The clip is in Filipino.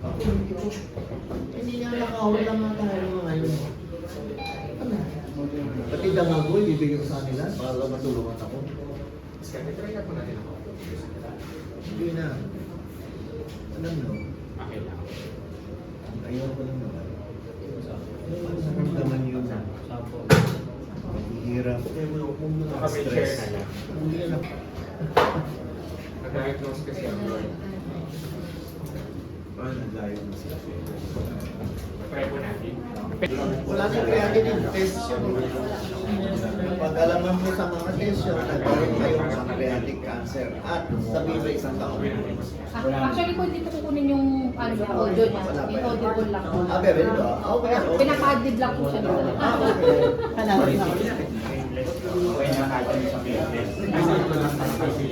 Ako, hindi ko. Hindi nga nakawala nga tayo mga yun. Ano? Pati dangago, ibibigay ko sa kanila para matulungan ako. Kasi try na po natin ako. Hindi na. Alam mo, Okay lang. ayaw ko lang naman. Naman yun. Hirap. Nakapag-share na lang. Hindi na. Nag-diagnose kasi ako. Naglayo na sila. Try po natin. Wala na creatinine test yun. Pag alaman mo sa mga test yun, nagkaroon kayo sa pancreatic cancer at sabihin sa isang taon. Actually po, dito kukunin yung audio niya. Inaudible lang. Bebe, ito. Okay. Pinaka-adlib lang po siya dito. Okay. Hanapin lang. Okay na kaya sa business. Kasi ito lang sa kasi